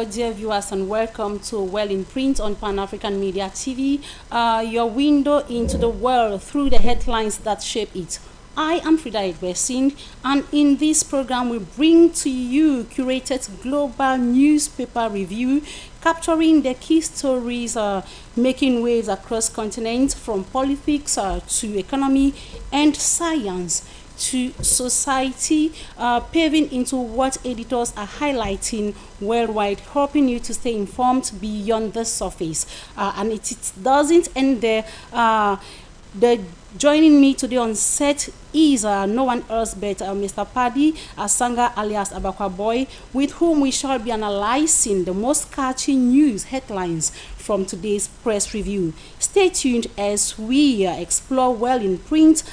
Hello, dear viewers, and welcome to Well in Print on Pan African Media TV, your window into the world through the headlines that shape it. I am Frida Edwesin, and in this program, we bring to you curated global newspaper review, capturing the key stories making waves across continents, from politics to economy and science to society, paving into what editors are highlighting worldwide, helping you to stay informed beyond the surface. And it doesn't end there. Joining me today on set is no one else but Mr. Paddy Asanga alias Abakwa Boy, with whom we shall be analyzing the most catchy news headlines from today's press review. Stay tuned as we explore Well in Print,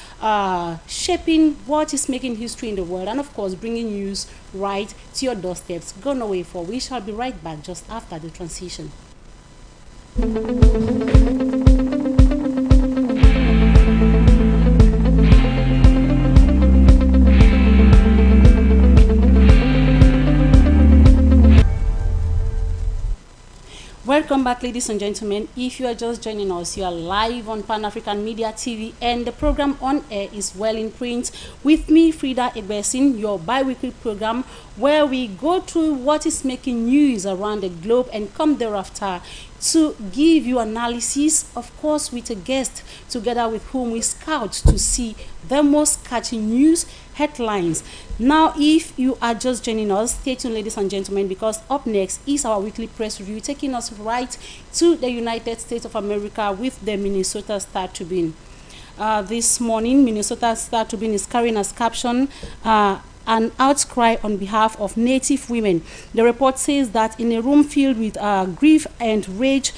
shaping what is making history in the world, and of course bringing news right to your doorsteps. Go no way, for we shall be right back just after the transition. Welcome back, ladies and gentlemen. If you are just joining us, you are live on Pan African Media TV, and the program on air is Well in Print with me, Frida Edwesin, your bi-weekly program where we go through what is making news around the globe and come thereafter to give you analysis, of course with a guest, together with whom we scout to see the most catchy news headlines. Now, if you are just joining us, stay tuned, ladies and gentlemen, because up next is our weekly press review, taking us right to the United States of America with the Minnesota Star Tribune. This morning, Minnesota Star Tribune is carrying as caption an outcry on behalf of Native women. The report says that in a room filled with grief and rage,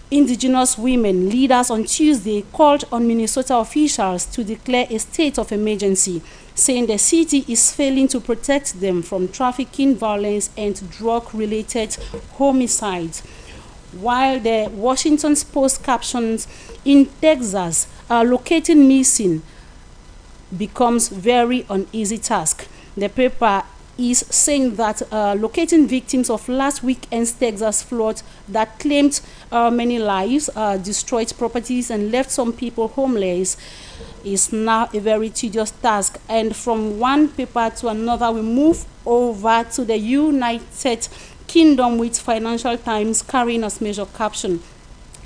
Indigenous women leaders on Tuesday called on Minnesota officials to declare a state of emergency, saying the city is failing to protect them from trafficking, violence, and drug-related homicides. While the Washington Post captions, in Texas, locating missing becomes very uneasy task. The paper is saying that locating victims of last weekend's Texas flood that claimed many lives, destroyed properties, and left some people homeless is now a very tedious task. And from one paper to another, we move over to the United Kingdom with Financial Times carrying as major caption,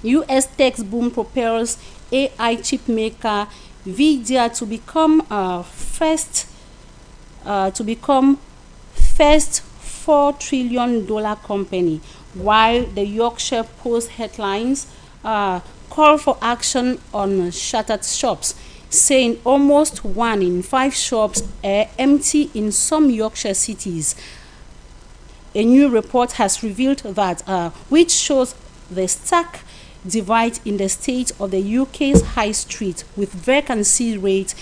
U.S. tech boom propels AI chip maker Nvidia to become first $4 trillion company, while the Yorkshire Post headlines call for action on shuttered shops, saying almost 1 in 5 shops are empty in some Yorkshire cities. A new report has revealed that, which shows the stark divide in the state of the UK's high street, with vacancy rate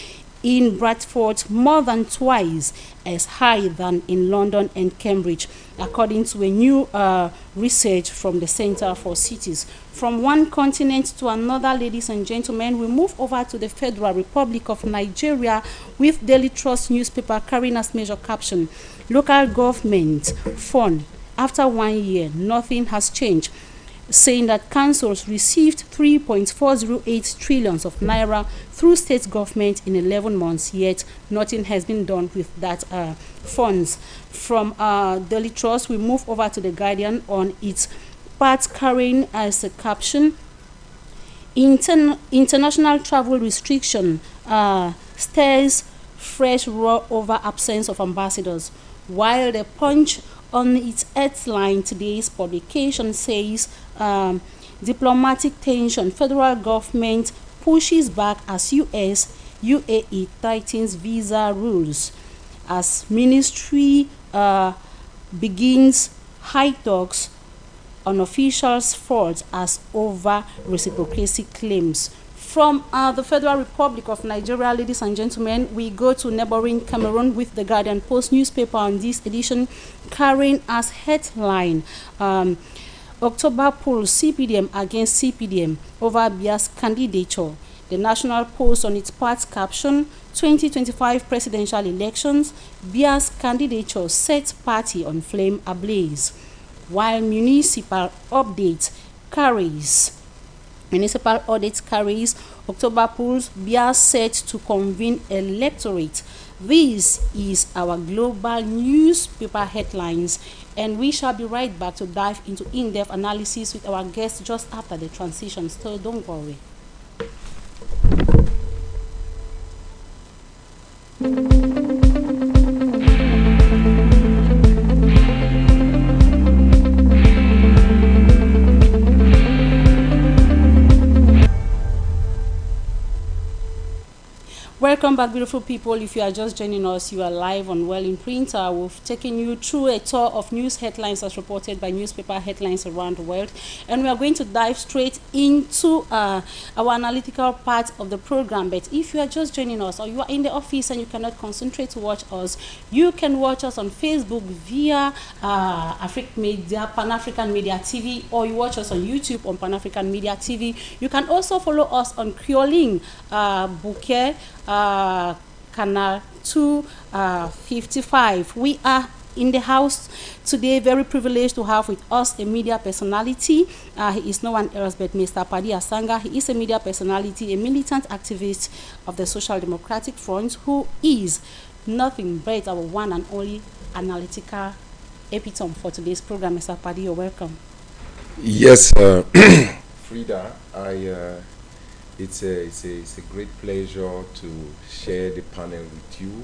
in Bradford more than twice as high than in London and Cambridge, according to a new research from the Center for Cities. From one continent to another, ladies and gentlemen, we move over to the Federal Republic of Nigeria with Daily Trust newspaper carrying as major caption, local government fund, after 1 year, nothing has changed, saying that councils received 3.408 trillions of naira through state government in 11 months, yet nothing has been done with that funds. From Daily Trust, we move over to The Guardian on its part carrying as a caption, international travel restriction stirs fresh roar over absence of ambassadors, while The Punch on its headline today's publication says diplomatic tension, federal government pushes back as UAE tightens visa rules, as ministry begins high talks on officials' fault as over reciprocity claims. From the Federal Republic of Nigeria, ladies and gentlemen, we go to neighboring Cameroon with the Guardian Post newspaper on this edition, carrying as headline, October poll CPDM against CPDM over Bia's candidature. The National Post on its part caption, 2025 presidential elections, Bia's candidature sets party on flame ablaze. while municipal update carries. Municipal audit carries. October polls bear set to convene electorate. This is our global newspaper headlines, and we shall be right back to dive into in-depth analysis with our guests just after the transition. So don't worry. Welcome back, beautiful people. If you are just joining us, you are live on Well in Print. We've taken you through a tour of news headlines as reported by newspaper headlines around the world, and we are going to dive straight into our analytical part of the program. But if you are just joining us, or you are in the office and you cannot concentrate to watch us, you can watch us on Facebook via African Media, Pan-African Media TV, or you watch us on YouTube on Pan-African Media TV. You can also follow us on Krioling Bouquet, Canal 255. We are in the house today, very privileged to have with us a media personality. He is no one else but Mr. Padi Asanga. He is a media personality, a militant activist of the Social Democratic Front, who is nothing but our one and only analytical epitome for today's program. Mr. Padi, you're welcome. Yes, Frida, it's a great pleasure to share the panel with you,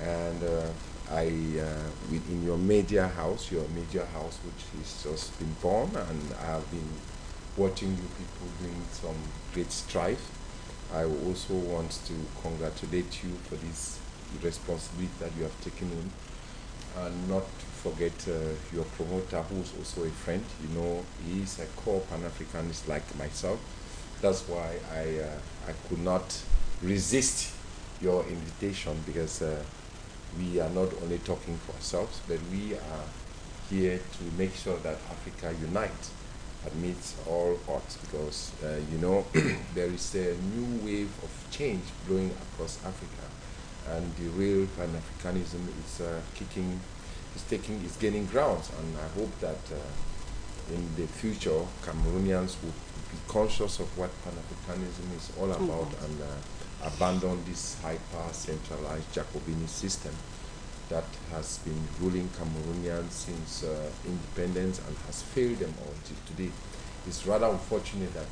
and in your media house, which is just been born, and I have been watching you people doing some great strife. I also want to congratulate you for this responsibility that you have taken in, and not forget your promoter, who is also a friend. You know, he is a core Pan-Africanist like myself. That's why I could not resist your invitation, because we are not only talking for ourselves, but we are here to make sure that Africa unites amidst all odds, because you know, there is a new wave of change blowing across Africa, and the real Pan-Africanism is gaining grounds, and I hope that in the future Cameroonians will be conscious of what Pan-Africanism is all about, and abandon this hyper-centralized Jacobin system that has been ruling Cameroonians since independence and has failed them all till today. It's rather unfortunate that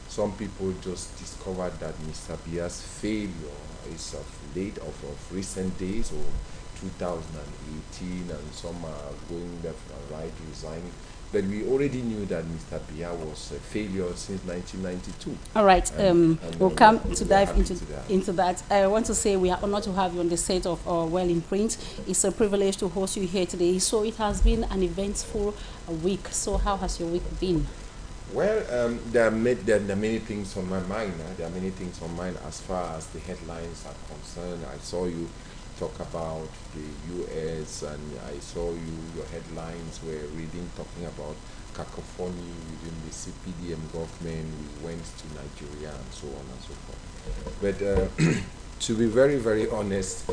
some people just discovered that Mr. Biya's failure is of recent days, or 2018, and some are going left and right, resigning. But we already knew that Mr. Biya was a failure since 1992. All right, we'll come to dive into that. I want to say we are honored to have you on the set of Well in Print. It's a privilege to host you here today. So it has been an eventful week. So how has your week been? Well, there are many things on my mind. There are many things on mind as far as the headlines are concerned. I saw you talk about the U.S., and I saw your headlines were talking about cacophony within the CPDM government. We went to Nigeria and so on and so forth. But to be very, very honest,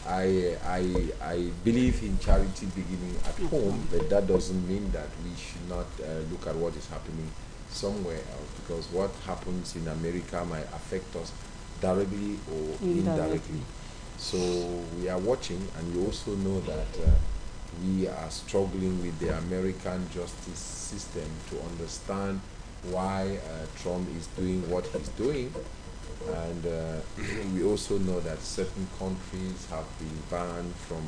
I believe in charity beginning at home, but that doesn't mean that we should not look at what is happening somewhere else, because what happens in America might affect us directly or indirectly. So we are watching, and you also know that we are struggling with the American justice system to understand why Trump is doing what he's doing. And we also know that certain countries have been banned from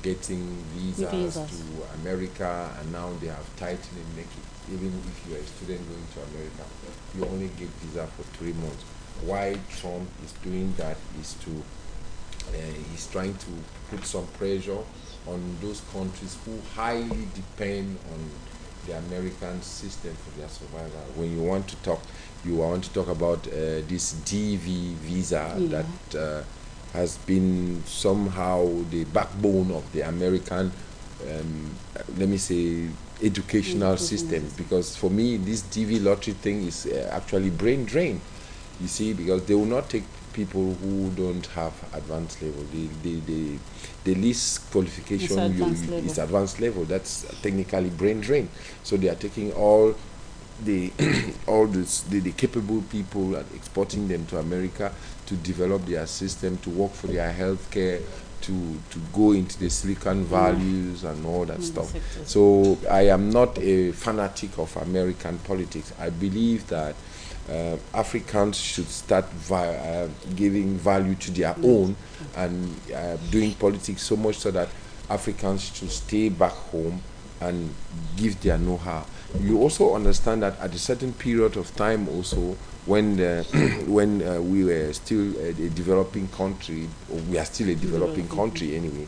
getting visas to America, and now they have tightened it. Even if you are a student going to America, you only get visa for 3 months. Why Trump is doing that is to he's trying to put some pressure on those countries who highly depend on the American system for their survival. When you want to talk about this DV visa that has been somehow the backbone of the American, let me say, educational system. Because for me, this DV lottery thing is actually brain drain. You see, because they will not take people who don't have advanced level. The least qualification is advanced level. That's technically brain drain. So they are taking all the the capable people and exporting them to America to develop their system, to work for their healthcare, to go into the Silicon Valleys and all that stuff. So I am not a fanatic of American politics. I believe that Africans should start giving value to their own and doing politics so much so that Africans should stay back home and give their know-how. You also understand that at a certain period of time also, when we were still a developing country, or we are still a developing country anyway,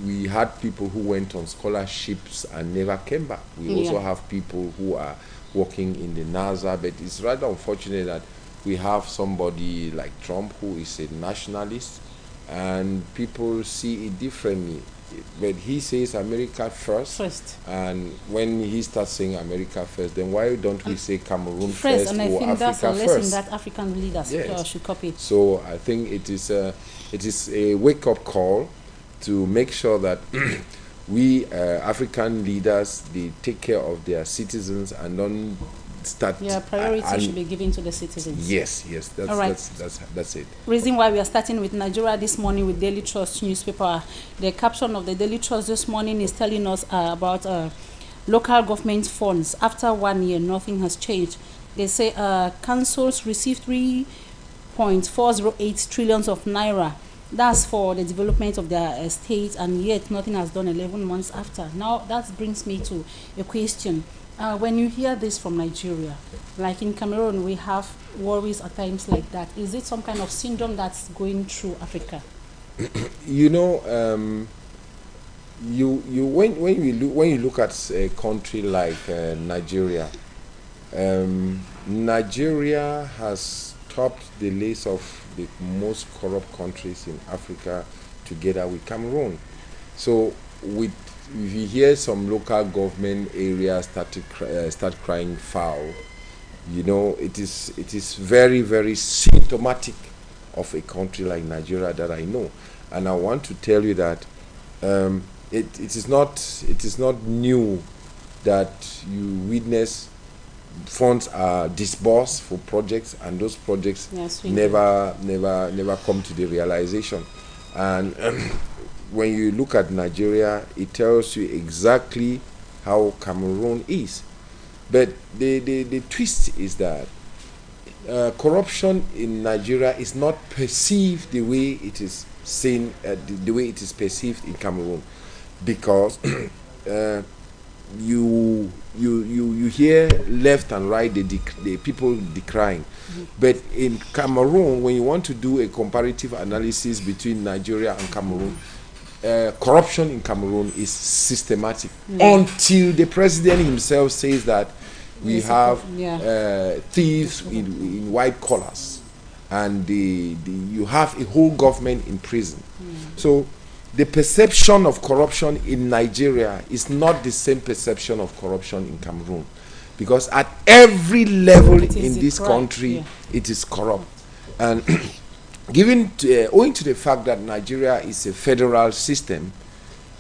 we had people who went on scholarships and never came back. We also have people who are working in the NASA, but it's rather unfortunate that we have somebody like Trump who is a nationalist, and people see it differently. But he says America first. And when he starts saying America first, then why don't we say Cameroon first and I or think Africa that's a lesson first? that African leaders should copy. So I think it is a wake-up call to make sure that we African leaders, they take care of their citizens and don't start. Priority should be given to the citizens. Yes, that's all right. That's it. Reason why we are starting with Nigeria this morning with Daily Trust newspaper. The caption of the Daily Trust this morning is telling us about local government funds. After 1 year, nothing has changed. They say councils received 3.408 trillions of naira. That's for the development of their estate, and yet nothing has done 11 months after. Now that brings me to a question. When you hear this from Nigeria, like in Cameroon, we have worries at times like that. Is it some kind of syndrome that's going through Africa? You know, when you look at a country like Nigeria, Nigeria has topped the list of the most corrupt countries in Africa, together with Cameroon. So if you hear some local government areas start crying foul, you know, it is very, very symptomatic of a country like Nigeria that I know. And I want to tell you that it is not new that you witness funds are disbursed for projects, and those projects never come to the realization. And when you look at Nigeria, it tells you exactly how Cameroon is. But the twist is that corruption in Nigeria is not perceived the way it is seen, the way it is perceived in Cameroon, because you hear left and right the people decrying. But in Cameroon, when you want to do a comparative analysis between Nigeria and Cameroon, corruption in Cameroon is systematic until the president himself says that we have thieves in white collars, and you have a whole government in prison. So the perception of corruption in Nigeria is not the same perception of corruption in Cameroon, because at every level in this country it is corrupt. And owing to the fact that Nigeria is a federal system,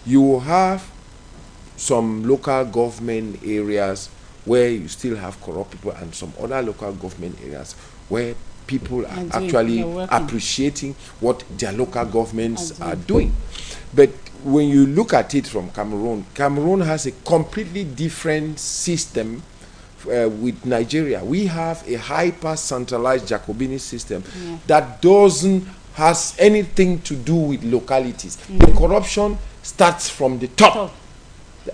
you have some local government areas where you still have corrupt people, and some other local government areas where people are actually appreciating what their local governments are doing. But when you look at it from Cameroon has a completely different system with Nigeria. We have a hyper-centralized Jacobini system that doesn't has anything to do with localities. The corruption starts from the top.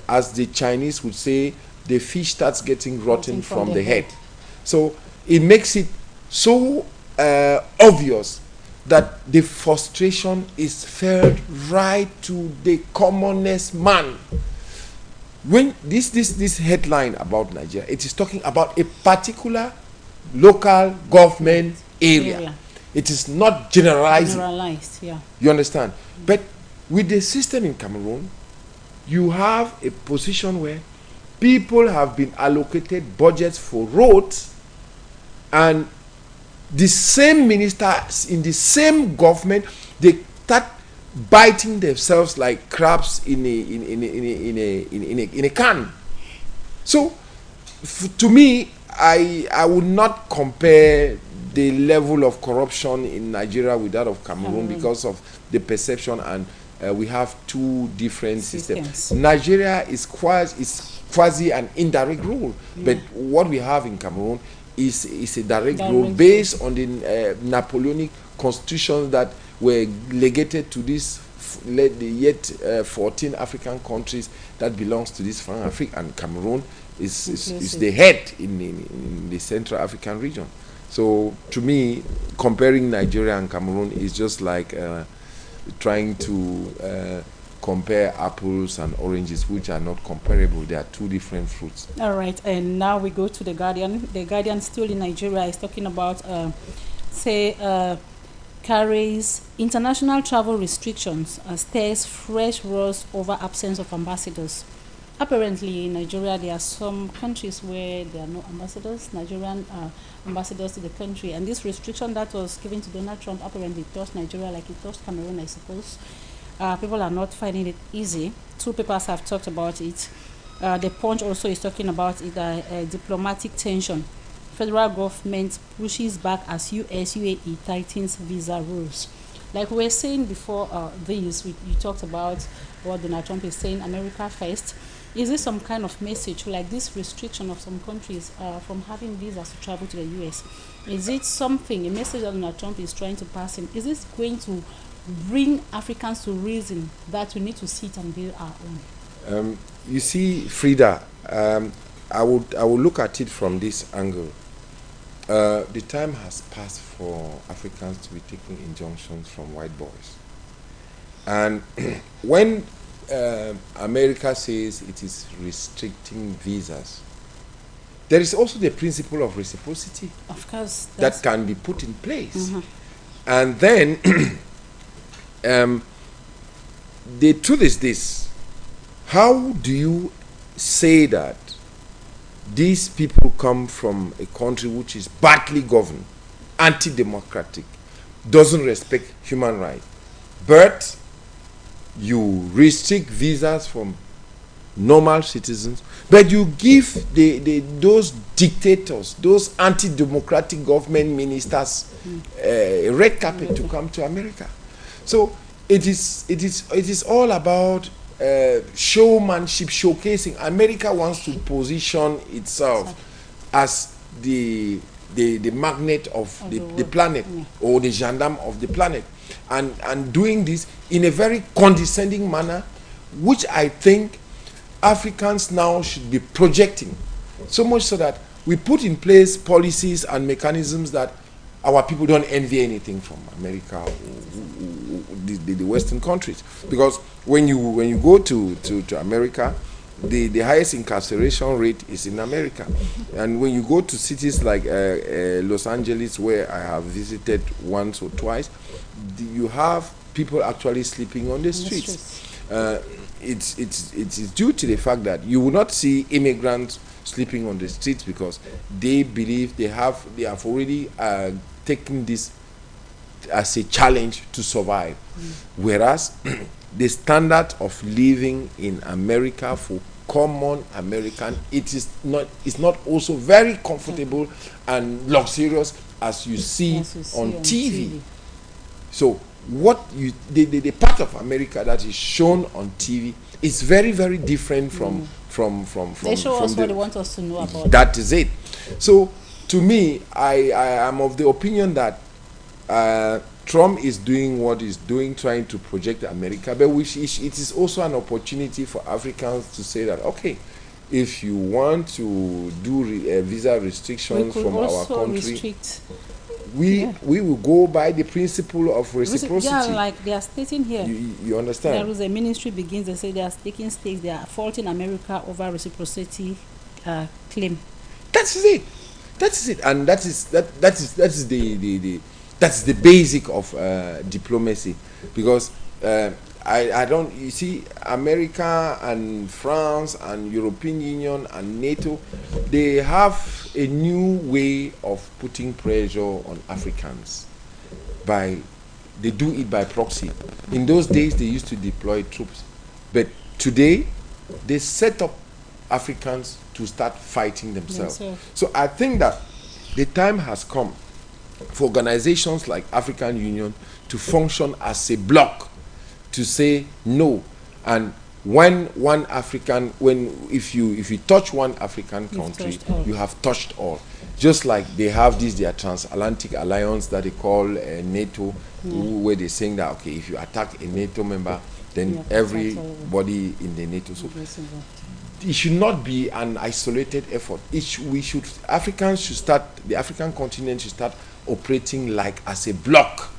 As the Chinese would say, the fish starts getting rotten from the head. So it makes it so obvious that the frustration is felt right to the commonest man. When this headline about Nigeria, it is talking about a particular local government area. It is not generalized. You understand? But with the system in Cameroon, you have a position where people have been allocated budgets for roads, and the same ministers in the same government, they start biting themselves like crabs in a can. So to me, I would not compare the level of corruption in Nigeria with that of Cameroon because of the perception, and we have two different systems. Nigeria is quasi an indirect rule, but what we have in Cameroon is a direct rule based on the Napoleonic constitutions that were legated to this yet 14 African countries that belongs to this Francophone, and Cameroon is the head in the Central African region. So to me, comparing Nigeria and Cameroon is just like trying to compare apples and oranges, which are not comparable. They are two different fruits. All right, and now we go to The Guardian. The Guardian, still in Nigeria, is talking about, carries international travel restrictions stirs fresh rows over absence of ambassadors. Apparently, in Nigeria, there are some countries where there are no ambassadors, Nigerian ambassadors to the country. And this restriction that was given to Donald Trump apparently touched Nigeria like it touched Cameroon, I suppose. People are not finding it easy. Two papers have talked about it. The Punch also is talking about it, diplomatic tension. Federal government pushes back as US-UAE tightens visa rules. Like we were saying before you talked about what Donald Trump is saying, America first. Is this some kind of message, like this restriction of some countries from having visas to travel to the US? Is it something, a message that Donald Trump is trying to pass in? Is this going to bring Africans to reason that we need to sit and build our own? You see, Frida, I would look at it from this angle. The time has passed for Africans to be taking injunctions from white boys. And when America says it is restricting visas, there is also the principle of reciprocity, of course, that can be put in place. And then the truth is this: how do you say that these people come from a country which is badly governed, anti-democratic, doesn't respect human rights, but you restrict visas from normal citizens, but you give those dictators, those anti-democratic government ministers a red carpet to come to America? So it is all about showmanship, showcasing. America wants to position itself as the magnet of the planet, or the gendarme of the planet, and doing this in a very condescending manner, which I think Africans now should be projecting, so much so that we put in place policies and mechanisms that our people don't envy anything from America or the Western countries. Because when you go to America, the highest incarceration rate is in America. And when you go to cities like Los Angeles, where I have visited once or twice, you have people actually sleeping on the streets. It's due to the fact that you will not see immigrants sleeping on the streets, because they believe they have already taken this as a challenge to survive. Whereas the standard of living in America for common American, it's not also very comfortable and luxurious as you see on TV. So what the part of America that is shown on TV is very, very different from they show us what they want us to know about. That is it. So to me, I am of the opinion that Trump is doing what he's doing, trying to project America, but it is also an opportunity for Africans to say that, okay, if you want to do visa restrictions from our country, we will go by the principle of reciprocity. Yeah, like they are stating here. You understand? There is a ministry begins, they say they are taking stakes, they are faulting America over reciprocity claim. That is it. And that is That's the basic of diplomacy, because I don't, you see, America and France and European Union and NATO, they have a new way of putting pressure on Africans. They do it by proxy. In those days, they used to deploy troops, but today, they set up Africans to start fighting themselves. So I think that the time has come for organizations like African Union to function as a bloc, to say no. And if you touch one African country, you have touched all. Just like they have their transatlantic alliance that they call NATO, where they're saying that, okay, if you attack a NATO member, then everybody in the NATO. So it should not be an isolated effort. The African continent should start operating like as a bloc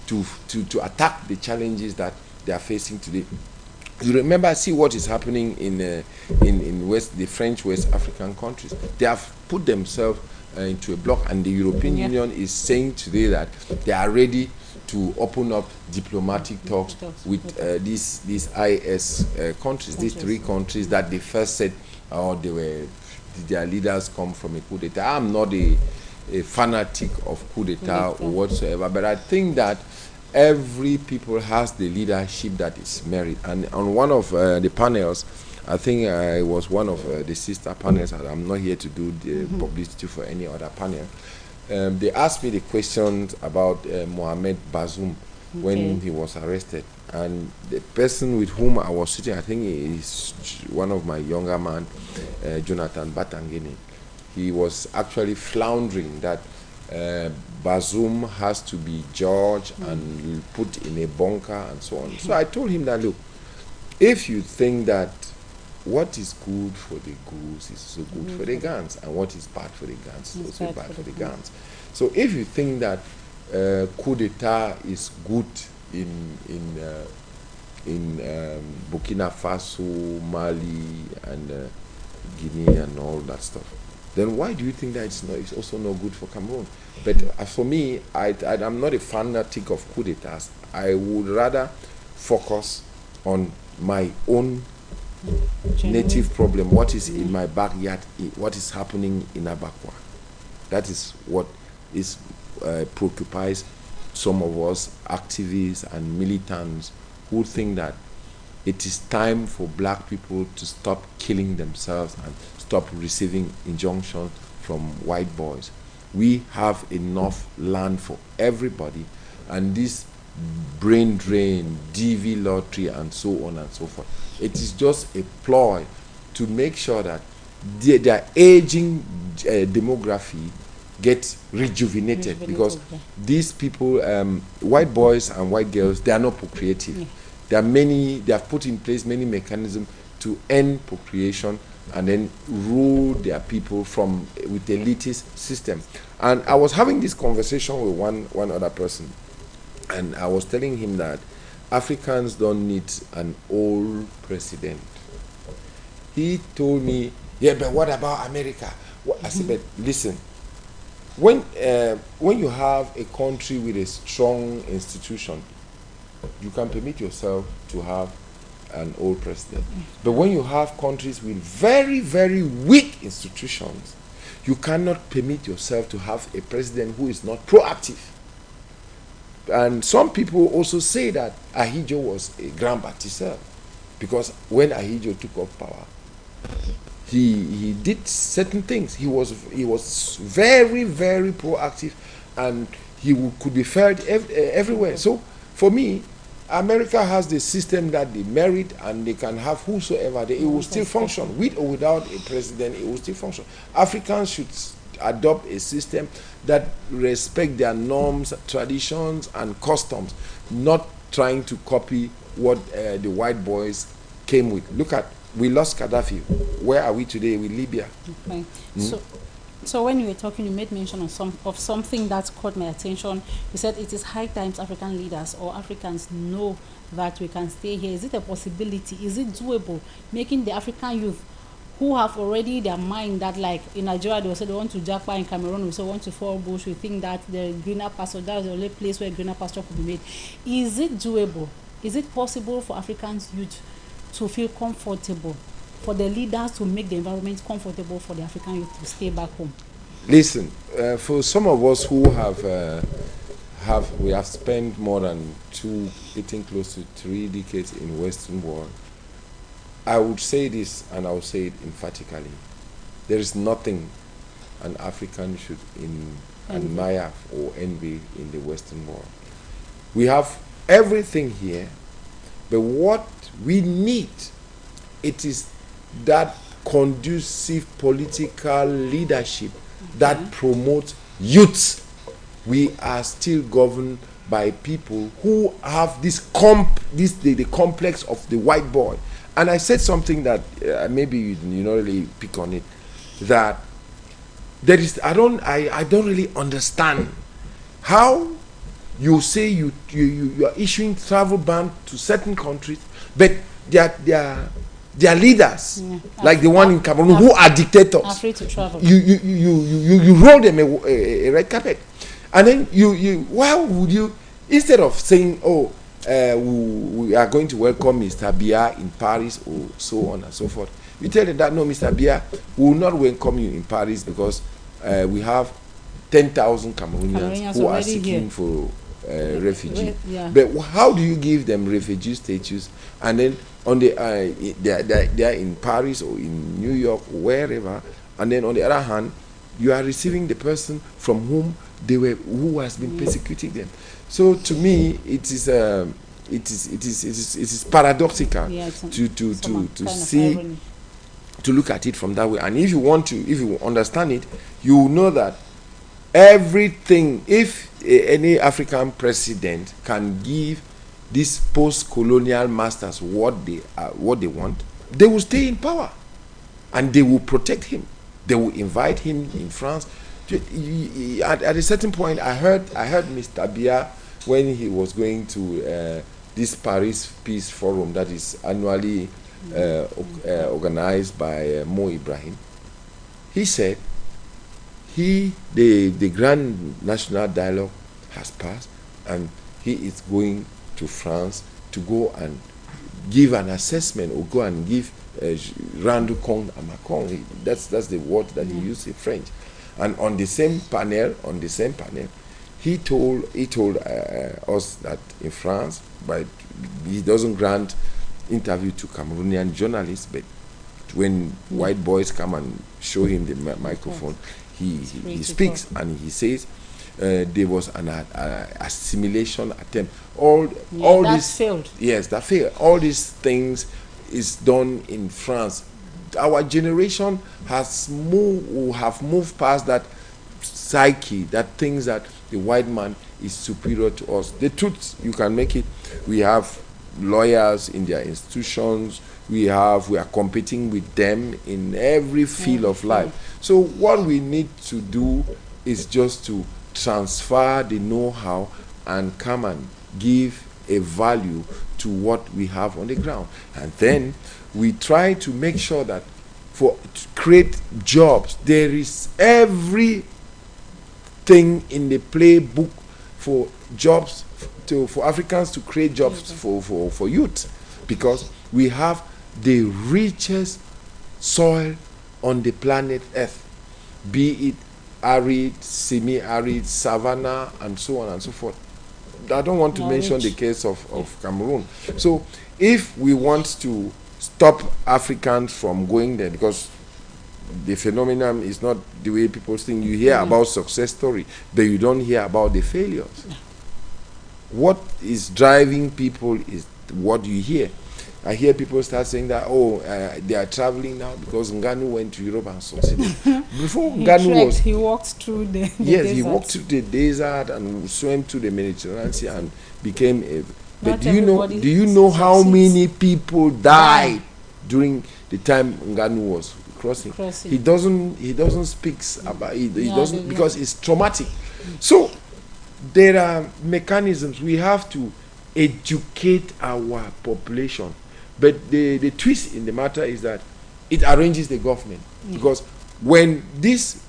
to attack the challenges that they are facing today. You remember, see what is happening in the French West African countries. They have put themselves into a bloc, and the European Union is saying today that they are ready to open up diplomatic talks with these IS countries, these three countries that they first said, their leaders come from a coup d'etat. I'm not a fanatic of coup d'etat or whatsoever, but I think that every people has the leadership that is merit. And on one of the panels, I think it was one of the sister panels, and I'm not here to do the publicity for any other panel. They asked me the questions about Mohamed Bazoum when he was arrested. And the person with whom I was sitting, I think is one of my younger man, Jonathan Batangene. He was actually floundering that Bazoum has to be judged and put in a bunker and so on. So I told him that, look, if you think that what is good for the goose is so good for the guns, and what is bad for the guns is also bad for the guns. So if you think that coup d'etat is good in Burkina Faso, Mali, and Guinea and all that stuff, then why do you think that it's also not good for Cameroon? But for me, I'm not a fanatic of coup d'etats. I would rather focus on my own native problem, what is in my backyard, what is happening in Abakwa. That is what preoccupies some of us activists and militants who think that it is time for black people to stop killing themselves and stop receiving injunctions from white boys. We have enough land for everybody, and this brain drain, DV lottery, and so on and so forth, it is just a ploy to make sure that their aging demography gets rejuvenated, because these people, white boys and white girls, they are not procreative. There are many, they have put in place many mechanisms to end procreation and then rule their people with the elitist system. And I was having this conversation with one other person, and I was telling him that Africans don't need an old president. He told me, yeah, but what about America? I said, but listen, when you have a country with a strong institution, you can permit yourself to have an old president. But when you have countries with very, very weak institutions, you cannot permit yourself to have a president who is not proactive. And some people also say that Ahidjo was a grand bâtisseur, because when Ahidjo took up power, he did certain things. He was very, very proactive, and he could be felt everywhere. So for me, America has the system that they merit, and they can have whosoever. It will still function. With or without a president, it will still function. Africans should adopt a system that respect their norms, traditions, and customs, not trying to copy what the white boys came with. Look at, we lost Gaddafi. Where are we today with Libya? Okay. So when you were talking, you made mention of something that caught my attention. You said it is high times African leaders or Africans know that we can stay here. Is it a possibility? Is it doable? Making the African youth who have already their mind that, like in Nigeria they will say they want to japa, in Cameroon we say want to fall bush, we think that the greener pasture, that's the only place where greener pasture could be made. Is it doable? Is it possible for Africans youth to feel comfortable, for the leaders to make the environment comfortable for the African youth to stay back home? Listen, for some of us who we have spent more than getting close to 3 decades in Western world, I would say this, and I will say it emphatically: there is nothing an African should admire or envy in the Western world. We have everything here, but what we need, it is that conducive political leadership that promotes youth. We are still governed by people who have the complex of the white boy. And I said something that maybe you not really pick on it, that there is, I don't really understand how you say you are issuing travel ban to certain countries, but their leaders, like the one in Cameroon, who are dictators, afraid to travel. You roll them a red carpet, and then why would you, instead of saying, oh, we are going to welcome Mr. Biya in Paris, or so on and so forth, you tell them that no, Mr. Biya, we will not welcome you in Paris because we have 10,000 Cameroonians who are seeking for refugee. But how do you give them refugee status, and then on the they are in Paris or in New York or wherever, and then on the other hand you are receiving the person from whom who has been persecuting them? So to me, it is paradoxical to see, to look at it from that way. And if you understand it, you will know that everything, if any African president can give these post-colonial masters what they want, they will stay in power, and they will protect him. They will invite him in France. At a certain point, I heard Mr. Biya, when he was going to this Paris Peace Forum that is annually organized by Mo Ibrahim. He said the Grand National Dialogue has passed, and he is going to France to go and give an assessment, or go and give rendre compte à Macron. That's the word that he used in French. And on the same panel, he told us that in France, but he doesn't grant interview to Cameroonian journalists, but when white boys come and show him the microphone, he speaks, and he says there was an assimilation attempt. All this failed. Yes, that failed. All these things is done in France. Our generation have moved past that psyche, that thinks that the white man is superior to us. The truth, you can make it. We have lawyers in their institutions. We are competing with them in every field of life. So what we need to do is just to transfer the know-how and come and give a value to what we have on the ground. And then we try to make sure that to create jobs, there is everything in the playbook for jobs, for Africans to create jobs for youth, because we have the richest soil on the planet Earth, be it arid, semi-arid, savanna, and so on and so forth. I don't want to mention the case of Cameroon. So if we want to stop Africans from going there, because the phenomenon is not the way people think. You hear about success story, but you don't hear about the failures. What is driving people is what you hear. I hear people start saying that, they are traveling now because Ngannou went to Europe and succeeded. Before Ngannou he walked through the yes, desert. He walked through the desert and swam to the Mediterranean Sea and became a. But do you know how many people died during the time Ngannou was crossing? He doesn't speak about it. He doesn't, because it's traumatic. So there are mechanisms. We have to educate our population. But the twist in the matter is that it arranges the government. Because when these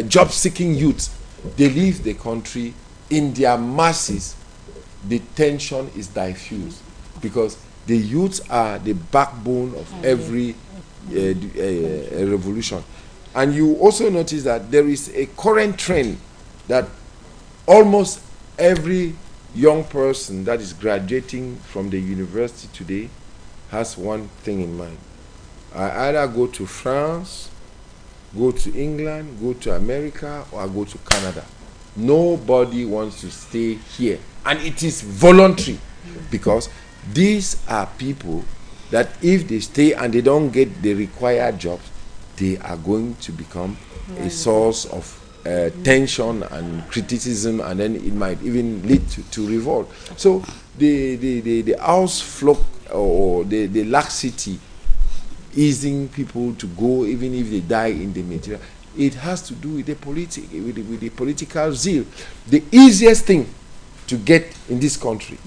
job-seeking youths, they leave the country in their masses, the tension is diffused, because the youths are the backbone of every revolution. And you also notice that there is a current trend that almost every young person that is graduating from the university today has one thing in mind. I either go to France, go to England, go to America, or I go to Canada. Nobody wants to stay here. And it is voluntary, because these are people that if they stay and they don't get the required jobs, they are going to become a source of tension and criticism, and then it might even lead to revolt. So the outflow or the laxity easing people to go even if they die in the material, it has to do with the political zeal. The easiest thing to get in this country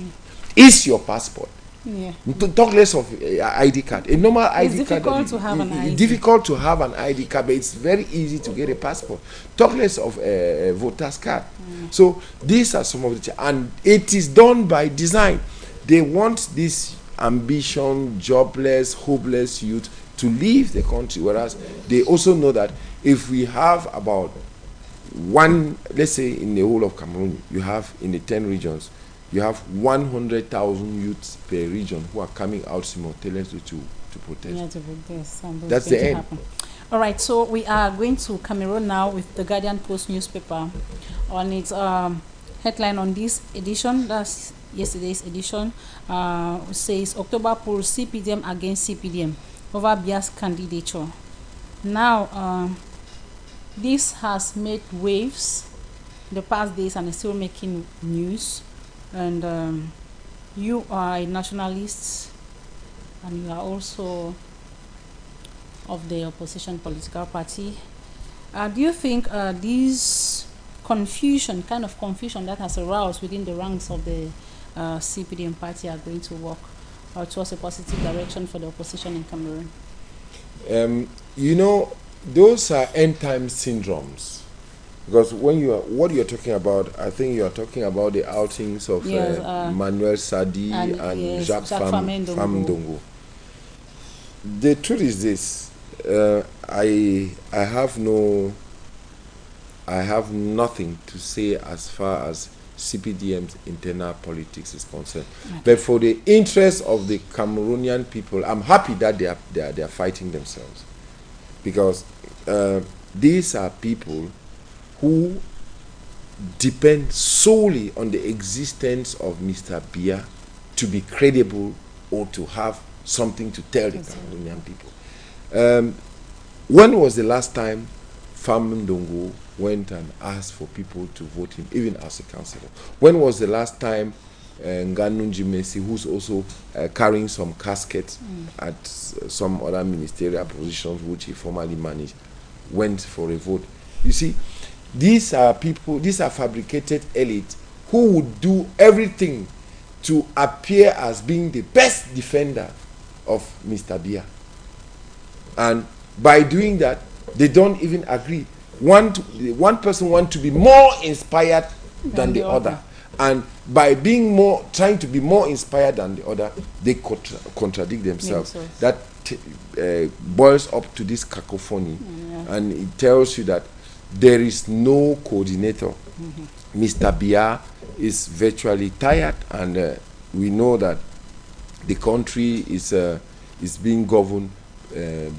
is your passport. Yeah. Talk less of ID card. A normal ID card. Difficult to have an ID. It's difficult to have an ID card, but it's very easy to get a passport. Talk less of a voter's card. So these are some of the, and it is done by design. They want this ambition, jobless, hopeless youth to leave the country, whereas they also know that if we have about one, let's say in the whole of Cameroon, you have in the 10 regions, you have 100,000 youths per region who are coming out simultaneously to protest. Yeah, to protest. That's the end. All right, so we are going to Cameroon now with the Guardian Post newspaper on its headline on this edition. That's yesterday's edition. Says October polls CPDM against CPDM over Bia's candidature. Now, this has made waves the past days and is still making news. And you are a nationalist, and you are also of the opposition political party. Do you think this confusion that has aroused within the ranks of the CPDM party are going to work towards a positive direction for the opposition in Cameroon? You know, those are end-time syndromes. Because when what you're talking about, I think you are talking about the outings of Manuel Sadi and Jacques Famdongo. The truth is this: I have nothing to say as far as CPDM's internal politics is concerned. Okay. But for the interest of the Cameroonian people, I'm happy that they are fighting themselves, because these are people who depend solely on the existence of Mr. Biya to be credible or to have something to tell the Cameroonian people. When was the last time Famdongo went and asked for people to vote him, even as a councillor? When was the last time Ngannou Messi, who's also carrying some caskets at some other ministerial positions which he formerly managed, went for a vote? You see, these are people, these are fabricated elites who would do everything to appear as being the best defender of Mr. Biya. And by doing that, they don't even agree. One person wants to be more inspired than the other. And by trying to be more inspired than the other, they contradict themselves. That boils up to this cacophony. And it tells you that there is no coordinator. Mr. Biya is virtually tired, and we know that the country is being governed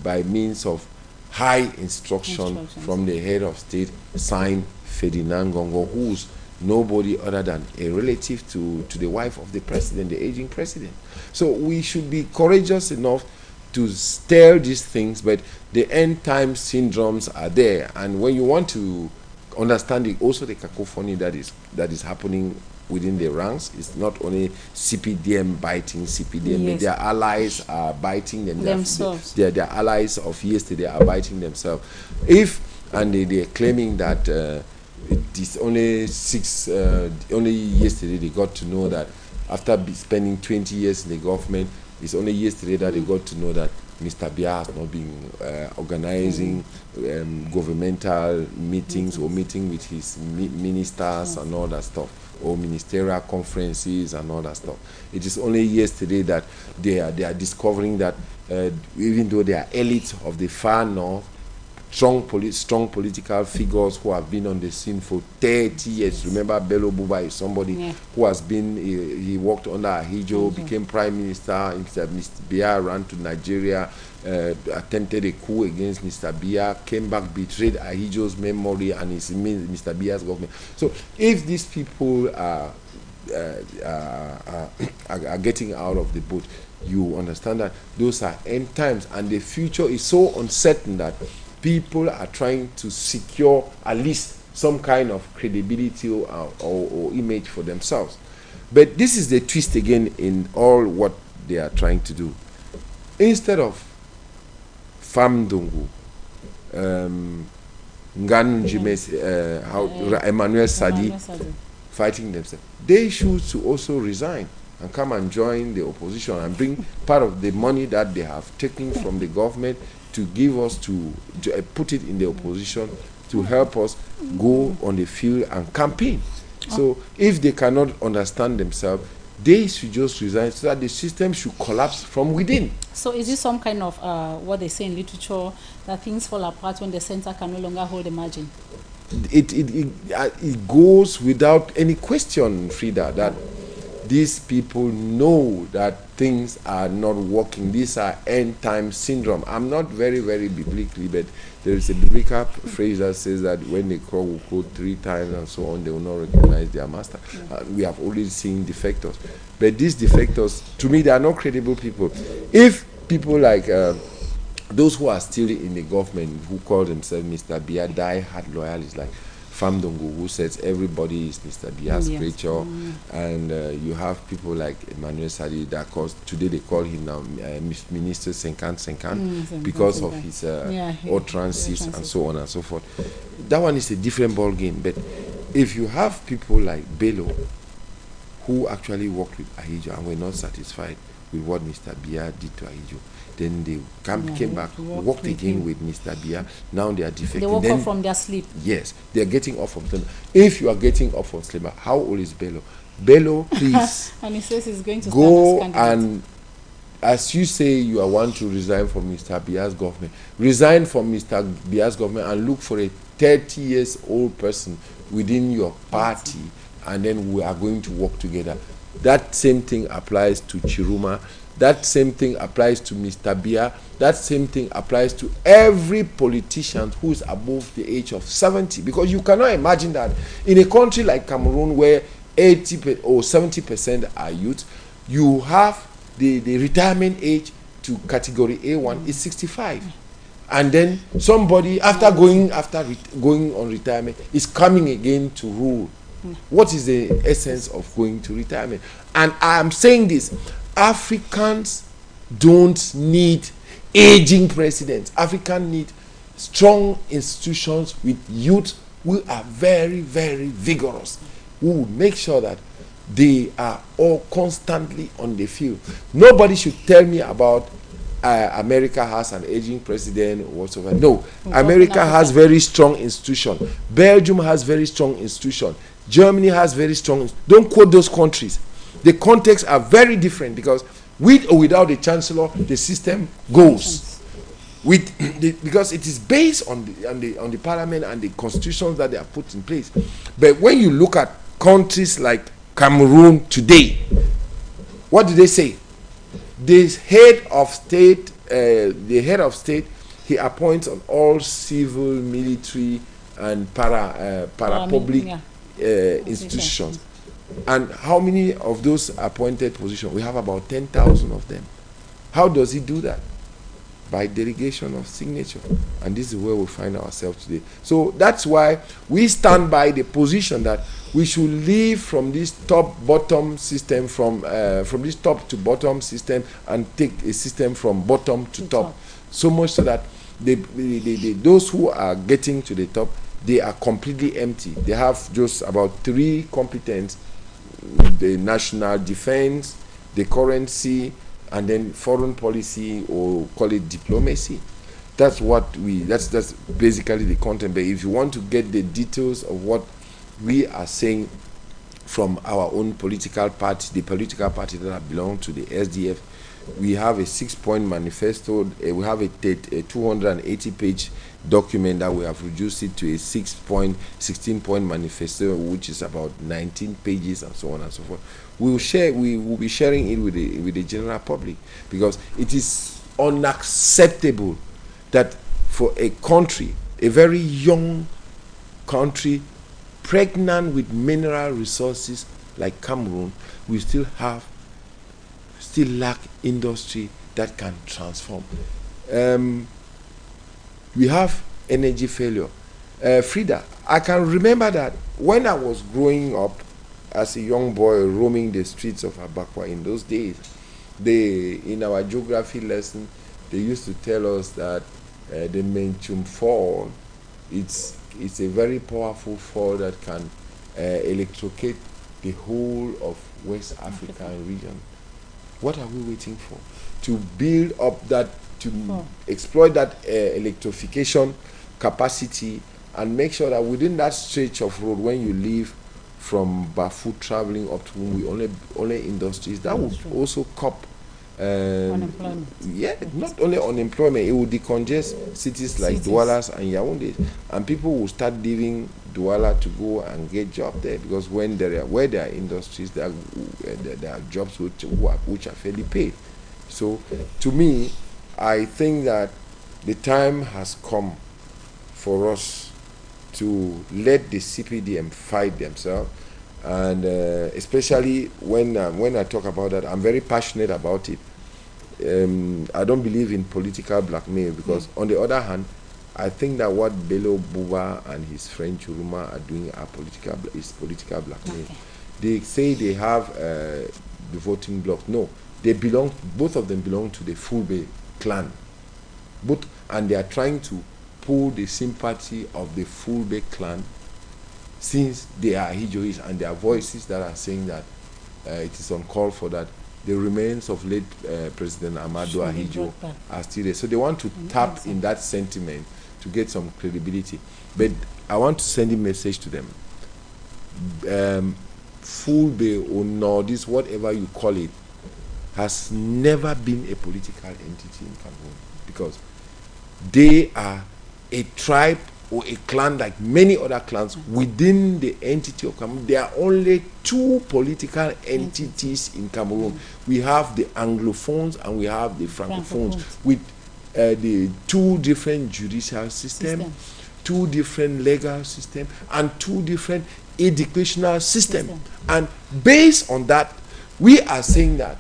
by means of high instruction from the head of state, signed Ferdinand Gongo, who's nobody other than a relative to the wife of the president, the aging president. So we should be courageous enough to stir these things, but the end time syndromes are there. And when you want to understand also the cacophony that is happening within the ranks, it's not only CPDM biting CPDM, but their allies are biting themselves. Their allies of yesterday are biting themselves. They are claiming that it is only yesterday they got to know that after spending 20 years in the government. It's only yesterday that they got to know that Mr. Biya has not been organizing governmental meetings or meeting with his ministers and all that stuff, or ministerial conferences and all that stuff. It is only yesterday that they are discovering that even though they are elite of the far north, strong political figures who have been on the scene for 30 years. Remember, Bello Buba is somebody who has been, he worked under Ahijo, became prime minister. Mr. Biya ran to Nigeria, attempted a coup against Mr. Biya, came back, betrayed Ahijo's memory and Mr. Biya's government. So if these people are getting out of the boat, you understand that those are end times, and the future is so uncertain that people are trying to secure at least some kind of credibility or image for themselves. But this is the twist again in all what they are trying to do. Instead of Famdongo, Nganu Njimes, Emmanuel Sadi fighting themselves, they should to also resign and come and join the opposition and bring part of the money that they have taken from the government to give us to put it in the opposition to help us go on the field and campaign. So if they cannot understand themselves, they should just resign so that the system should collapse from within. So is this some kind of what they say in literature, that things fall apart when the center can no longer hold the margin? It goes without any question, Frida, that these people know that things are not working. These are end time syndrome. I'm not very biblically, but there is a biblical phrase that says that when the crow will crow 3 times and so on, they will not recognize their master. We have already seen defectors. But these defectors, to me, they are not credible people. If people like those who are still in the government, who call themselves Mr. Biya die-hard loyalists, like Famdongo, who says everybody is Mr. Biya's creature, and you have people like Emmanuel Sadi that today they call him now Minister Senkan because of his utterances and so on and so forth. That one is a different ball game. But if you have people like Bello, who actually worked with Ahijo and were not satisfied with what Mr. Biya did to Ahijo, then they came back, worked again with Mr. Biya. Now they are defecting. They woke up from their sleep. Yes, they are getting off from slumber. If you are getting off from slumber, how old is Bello? Bello, please. And he says he's going to go stand as candidate. And, as you say, you are want to resign from Mr. Biya's government. Resign from Mr. Biya's government and look for a 30-year-old person within your party, and then we are going to work together. That same thing applies to Chiruma. That same thing applies to Mr. Biya. That same thing applies to every politician who is above the age of 70. Because you cannot imagine that in a country like Cameroon, where 80 or 70% are youth, you have the retirement age to category A1 is 65. And then somebody, after going on retirement, is coming again to rule. What is the essence of going to retirement? And I am saying this, Africans don't need aging presidents. Africans need strong institutions with youth who are very vigorous, who will make sure that they are all constantly on the field. Nobody should tell me about America has an aging president or whatsoever. No, America has very strong institutions. Belgium has very strong institutions. Germany has very strong. Don't quote those countries. The contexts are very different, because with or without the chancellor, the system goes. Because it is based on the parliament and the constitutions that they are put in place. But when you look at countries like Cameroon today, what do they say? The head of state, he appoints on all civil, military, and para-public institutions. And how many of those appointed positions? We have about 10,000 of them. How does he do that? By delegation of signature. And this is where we find ourselves today. So that's why we stand by the position that we should leave from this top-bottom system, from this top-to-bottom system, and take a system from bottom to top. So much so that those who are getting to the top, they are completely empty. They have just about 3 competent the national defense, the currency, and then foreign policy, or call it diplomacy. That's basically the content. But if you want to get the details of what we are saying from our own political party, the political party that belong to the SDF, we have a 6-point manifesto. We have a 280-page document that we have reduced it to a 16-point manifesto, which is about 19 pages, and so on and so forth. We will be sharing it with the general public, because it is unacceptable that for a country, a very young country, pregnant with mineral resources like Cameroon, we still lack industry that can transform. We have energy failure. Frida, I can remember that when I was growing up as a young boy roaming the streets of Abakwa in those days, in our geography lesson, they used to tell us that the Menchum Fall, it's a very powerful fall that can electrocute the whole of West African region. What are we waiting for? To build up that, to exploit that electrification capacity, and make sure that within that stretch of road, when you leave from Bafu traveling up to only industries, that would also curb unemployment. Yeah, not only unemployment, it will decongest cities like Douala and Yaoundé, and people will start leaving Douala to go and get job there, because where there are industries, there are jobs which are fairly paid. So to me, I think that the time has come for us to let the CPDM fight themselves, and especially when I talk about that, I'm very passionate about it. I don't believe in political blackmail, because on the other hand, I think that what Bello Buba and his friend Churuma are doing is political blackmail. Okay. They say they have the voting bloc. No, both of them belong to the Fulbe clan. And they are trying to pull the sympathy of the Fulbe clan, since they are Hijois, and there are voices that are saying that it is uncalled for that the remains of late President Amadou Ahijo are still there. So they want to tap in that sentiment to get some credibility. But I want to send a message to them. Fulbe or Nordis, whatever you call it, has never been a political entity in Cameroon, because they are a tribe or a clan like many other clans within the entity of Cameroon. There are only two political entities in Cameroon. We have the Anglophones and we have the Francophones, with the two different judicial systems, two different legal systems, and two different educational systems. And based on that, we are saying that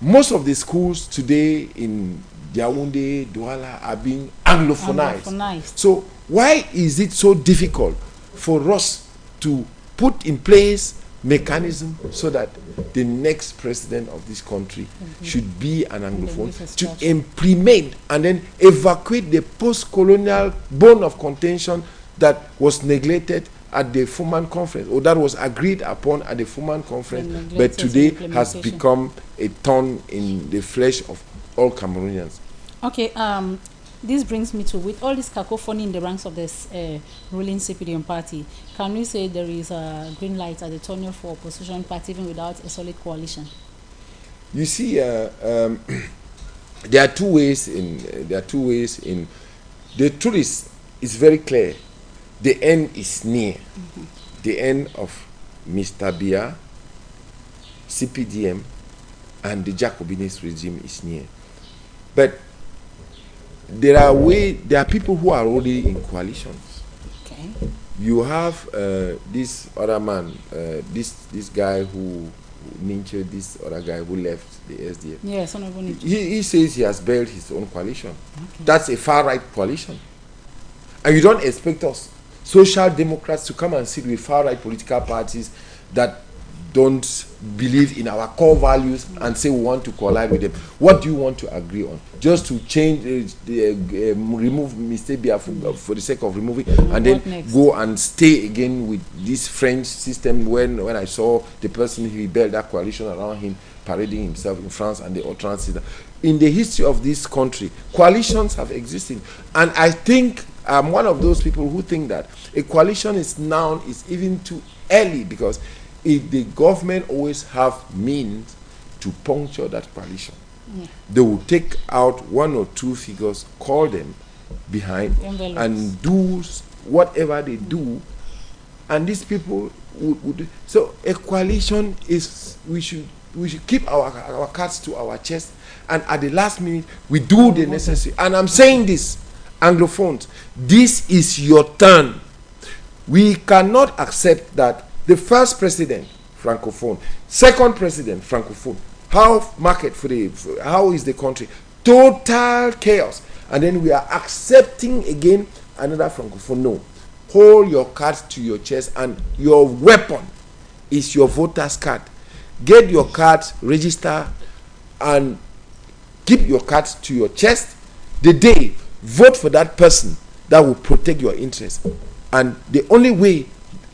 most of the schools today in Yaoundé, Douala are being Anglophonized. So why is it so difficult for us to put in place mechanism so that the next president of this country should be an Anglophone, to implement and then evacuate the post-colonial bone of contention that was neglected at the Fuman conference, or that was agreed upon at the Fuman conference, but today has become a thorn in the flesh of all Cameroonians. Okay, this brings me to, with all this cacophony in the ranks of this ruling CPDM party, can we say there is a green light at the tunnel for opposition party even without a solid coalition? You see, there are two ways in. The truth is very clear. The end is near. The end of Mr. Biya, CPDM, and the Jacobinist regime is near. But there are people who are already in coalitions. Okay. You have this other man, this guy who Ninche, this other guy who left the SDF. Yes, he says he has built his own coalition. Okay. That's a far-right coalition. And you don't expect us, Social Democrats, to come and sit with far-right political parties that don't believe in our core values and say we want to collide with them. What do you want to agree on? Just to change, remove Mr. Bia for the sake of removing, and then go and stay again with this French system. When I saw the person he built that coalition around him, parading himself in France and the Outran system. In the history of this country, coalitions have existed, and I think I'm one of those people who think that a coalition is even too early, because if the government always have means to puncture that coalition, they will take out one or two figures, call them behind, and do whatever they do, and these people would. So a coalition is, we should keep our cards to our chest, and at the last minute we do the necessary. And I'm saying this, Anglophones, this is your turn. We cannot accept that the first president, Francophone, second president, Francophone, how is the country? Total chaos. And then we are accepting again another Francophone. No. Hold your cards to your chest, and your weapon is your voter's card. Get your cards, register, and keep your cards to your chest. The day, vote for that person that will protect your interests. And the only way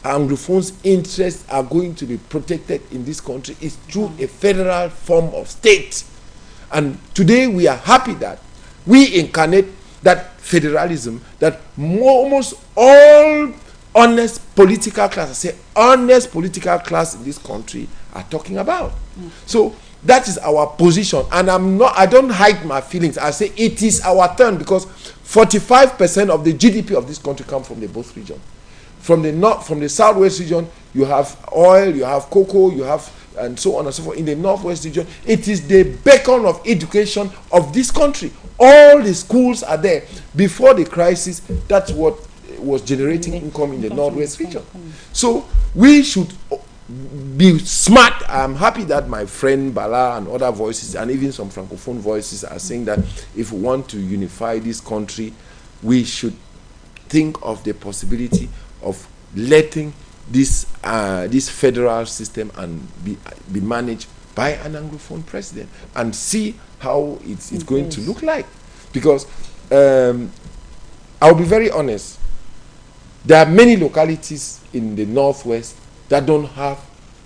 Anglophones' interests are going to be protected in this country is through a federal form of state. And today we are happy that we incarnate that federalism that almost all honest political class, I say honest political class in this country, are talking about. So that is our position, and I don't hide my feelings. I say it is our turn, because 45% of the GDP of this country come from the both region. From the north, from the southwest region, you have oil, you have cocoa, you have, and so on and so forth. In the northwest region, it is the beacon of education of this country. All the schools are there. Before the crisis, that's what was generating income in the northwest region. So we should be smart. I'm happy that my friend Bala and other voices, and even some Francophone voices, are saying that if we want to unify this country, we should think of the possibility of letting this federal system and be managed by an Anglophone president, and see how it's going to look like. Because I'll be very honest, there are many localities in the northwest that don't have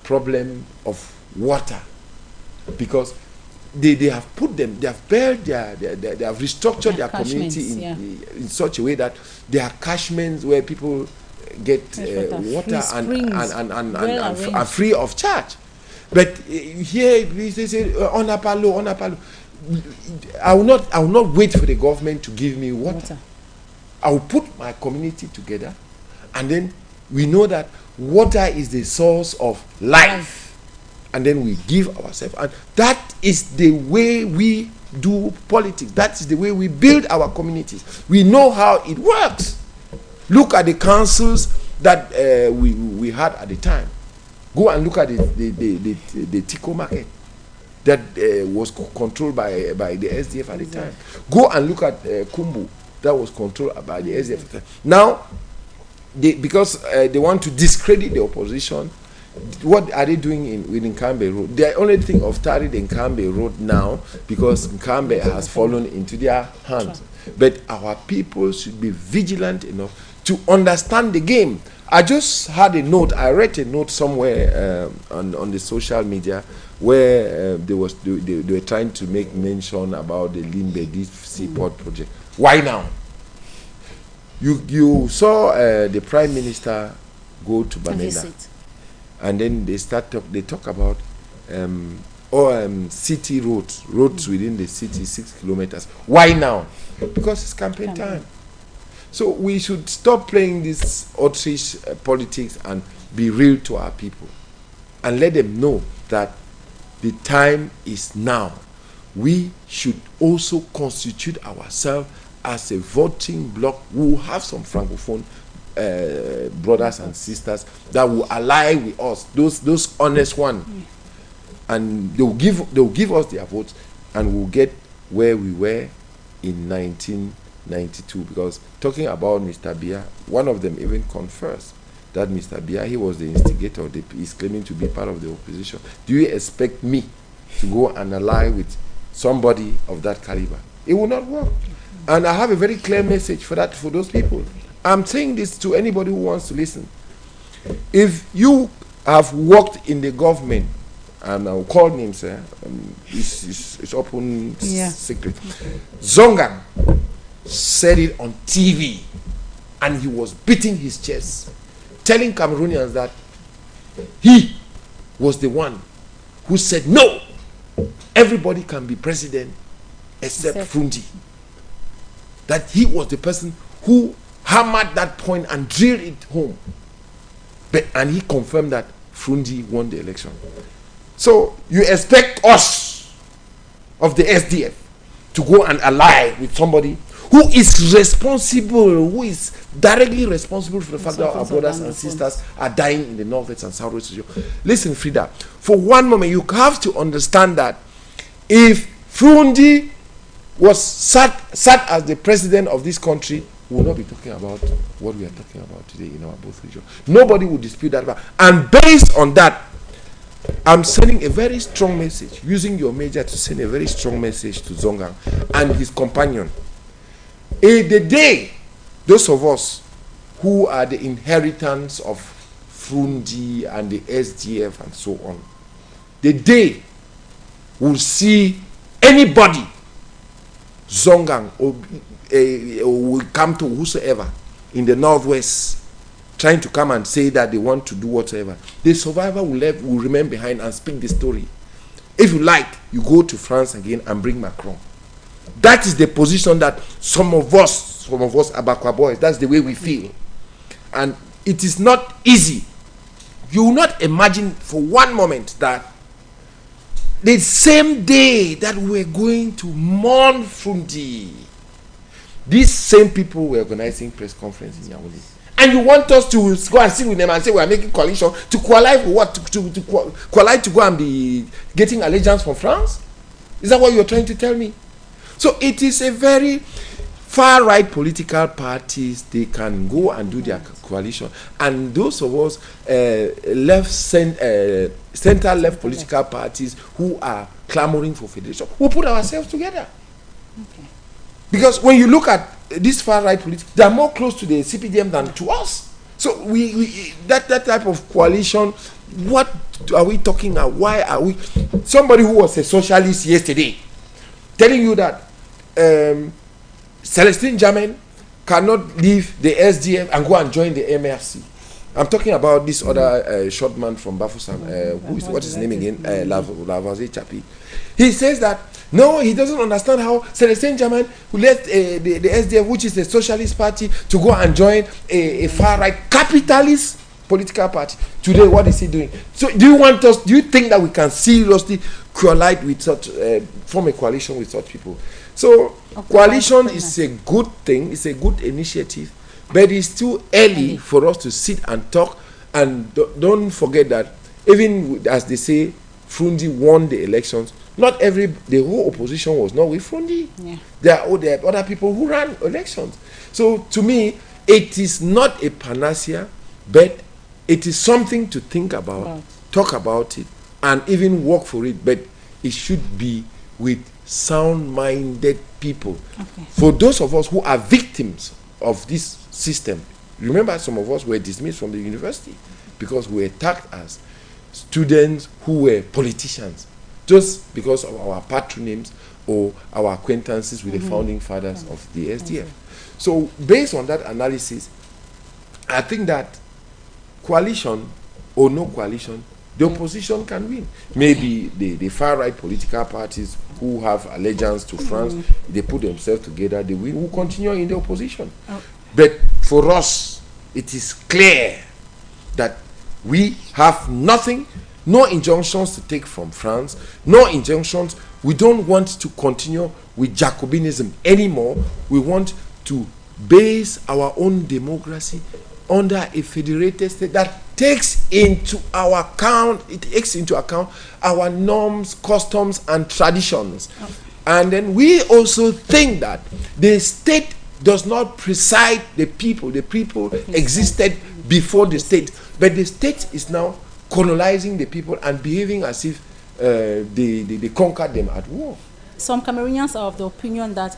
problem of water, because they have put them, they have built they have restructured their community in such a way that there are catchments where people get water and free of charge. But here they say Onapalo. I will not wait for the government to give me water. I will put my community together, and then we know that water is the source of life, and then we give ourselves. And that is the way we do politics. That is the way we build our communities. We know how it works. Look at the councils that we had at the time. Go and look at the Tico market that was controlled by the SDF at the time. Go and look at Kumbu, that was controlled by the SDF at the time. Now, because they want to discredit the opposition, what are they doing with Nkambe Road? They are only think of starting the Nkambe Road now because Nkambe has fallen into their hands. But our people should be vigilant enough to understand the game. I just had a note. I read a note somewhere on the social media where they were trying to make mention about the Limbe Deep Seaport project. Why now? You saw the Prime Minister go to Bamenda, and then they talk about city roads within the city, 6 kilometers. Why now? Because it's campaign time. So we should stop playing this outreach politics and be real to our people, and let them know that the time is now. We should also constitute ourselves as a voting bloc. We will have some Francophone brothers and sisters that will ally with us, those honest ones, and they will give us their votes, and we'll get where we were in 1992. Because talking about Mr. Bia, one of them even confessed that Mr. Biahi was the instigator, he's claiming to be part of the opposition. Do you expect me to go and ally with somebody of that caliber? It will not work. And I have a very clear message for that, for those people. I'm saying this to anybody who wants to listen. If you have worked in the government, and I'll call names, it's open secret. Zongang said it on TV, and he was beating his chest, telling Cameroonians that he was the one who said, no, everybody can be president except Frundi. That he was the person who hammered that point and drilled it home. And he confirmed that Frundi won the election. So you expect us of the SDF to go and ally with somebody who is responsible, who is directly responsible for the fact that our brothers and sisters are dying in the northwest and southwest region. Listen, Frida, for one moment you have to understand that if Frundi was sat as the president of this country, we will not be talking about what we are talking about today in our both regions. Nobody will dispute that. And based on that, I'm sending a very strong message, using your major to send a very strong message to Zongang and his companion. The day those of us who are the inheritors of Frundi and the SDF and so on, the day we'll see anybody, Zongang, or will come to whosoever in the northwest trying to come and say that they want to do whatever, the survivor will remain behind and speak the story. If you like, you go to France again and bring Macron. That is the position that some of us Abakwa boys, that's the way we feel. And it is not easy. You will not imagine for one moment that the same day that we're going to mourn Frundi, these same people were organizing press conference in Yaoundé. And you want us to go and sit with them and say we are making coalition to qualify for what? To qualify to go and be getting allegiance from France? Is that what you're trying to tell me? So it is a very far-right political parties. They can go and do their coalition. And those of us center-left political parties who are clamoring for federation, we'll put ourselves together. Okay. Because when you look at this far-right politics, they are more close to the CPDM than to us. So that type of coalition, what are we talking about? Why are we? Somebody who was a socialist yesterday telling you that Celestine Jammeh cannot leave the SDF and go and join the MRC. I'm talking about this other short man from Bafoussam, what is his name again? Lavoisier Chapi. He says that no, he doesn't understand how Celestine Jammeh, who left the SDF, which is a socialist party, to go and join a far-right capitalist political party. Today, what is he doing? So, do you think that we can seriously coalesce with such, form a coalition with such people? So, coalition is a good thing, it's a good initiative, but it's too early for us to sit and talk. And don't forget that, even as they say, Frundi won the elections. The whole opposition was not with Frundi. Yeah. There are other people who ran elections. So to me, it is not a panacea, but it is something to think about, talk about it, and even work for it. But it should be with sound-minded people. Okay. For those of us who are victims of this system, remember some of us were dismissed from the university because we were attacked as students who were politicians, just because of our patronyms or our acquaintances with the founding fathers of the SDF. So based on that analysis, I think that coalition or no coalition, the opposition can win. Maybe the far-right political parties who have allegiance to France, they put themselves together, they will continue in the opposition. But for us, it is clear that we have nothing, no injunctions to take from France, no injunctions. We don't want to continue with Jacobinism anymore. We want to base our own democracy under a federated state that takes into account our norms, customs, and traditions. And then we also think that the state does not preside the people. The people existed before the state. But the state is now colonizing the people and behaving as if they conquered them at war. Some Cameroonians are of the opinion that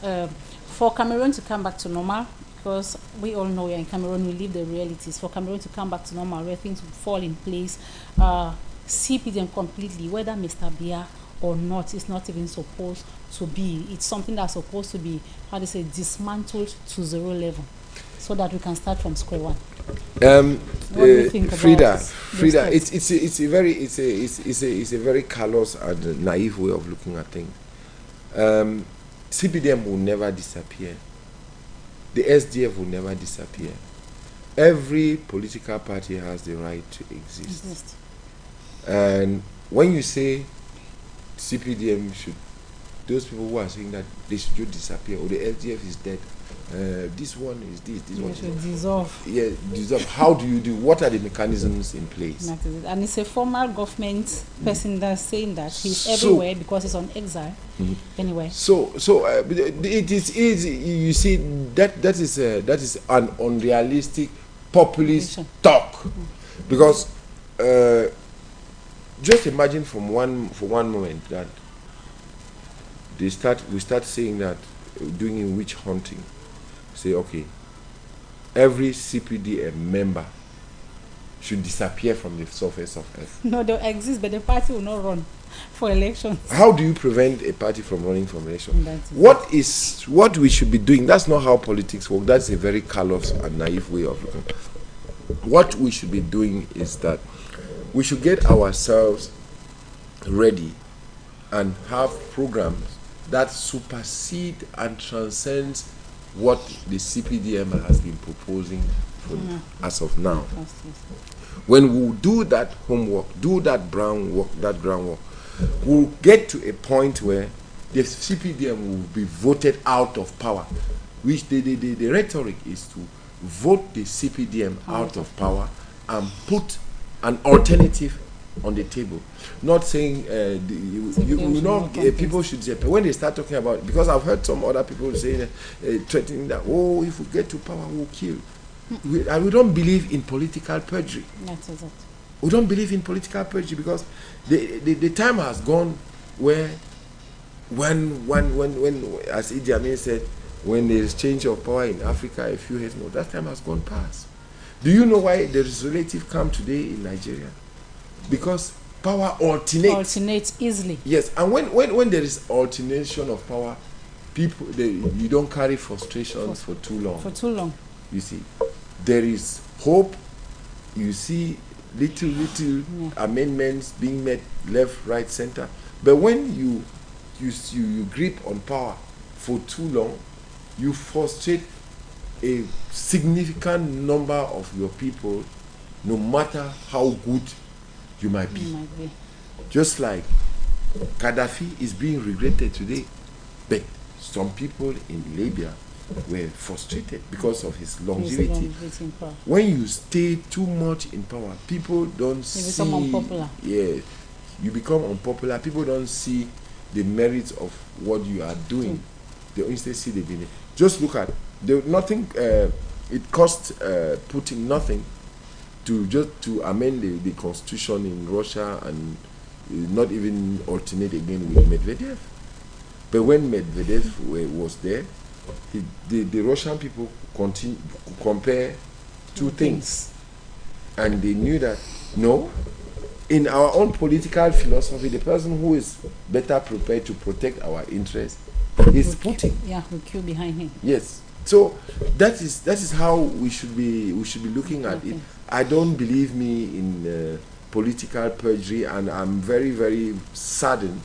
for Cameroon to come back to normal, because we all know in Cameroon we live the realities, for Cameroon to come back to normal, where things will fall in place, CPDM completely, whether Mr. Biya or not, is not even supposed to be. It's something that's supposed to be, how do you say, dismantled to 0 level, so that we can start from square one. What do you think Frida, about it's a very callous and naive way of looking at things. CPDM will never disappear. The SDF will never disappear. Every political party has the right to exist. And when you say CPDM should, those people who are saying that they should disappear or the SDF is dead, this one is this one should dissolve. Yeah, dissolve. How do you do? What are the mechanisms in place? And it's a former government person that's saying that he's everywhere because he's on exile. Anyway. So it is easy. You see that is an unrealistic populist talk, because just imagine for one moment that we start saying that doing witch hunting. Say, okay, every CPDM member should disappear from the surface of earth. No, they'll exist, but the party will not run for elections. How do you prevent a party from running for election? What we should be doing? That's not how politics work. That's a very callous and naive way of looking. What we should be doing is that we should get ourselves ready and have programs that supersede and transcend what the CPDM has been proposing as of now. When we do that homework, do that groundwork, we'll get to a point where the CPDM will be voted out of power. Which the rhetoric is to vote the CPDM out of power and put an alternative on the table. Not saying people should say, when they start talking about, because I've heard some other people saying, threatening that, oh, if we get to power, we'll kill. And we don't believe in political perjury. That's it. We don't believe in political perjury because the time has gone where when as Idi Amin said, when there is change of power in Africa, a few years more, that time has gone past. Do you know why there is relative calm today in Nigeria? Because power alternates easily. Yes, and when there is alternation of power, you don't carry frustrations for too long. You see, there is hope. You see little amendments being made left, right, center. But when you grip on power for too long, you frustrate a significant number of your people, no matter how good you might be. Just like Gaddafi is being regretted today, but some people in Libya were frustrated because of his longevity. When you stay too much in power, people don't see. You become unpopular. Yeah, you become unpopular. People don't see the merits of what you are doing. They instead see the benefit. Just look at nothing. It cost Putin nothing to amend the constitution in Russia and not even alternate again with Medvedev. But when Medvedev was there, the Russian people compare two things, and they knew that no, in our own political philosophy, the person who is better prepared to protect our interests is Putin. Yeah, we queue behind him. Yes. So that is how we should be looking at it. I don't believe in political perjury, and I'm very, very saddened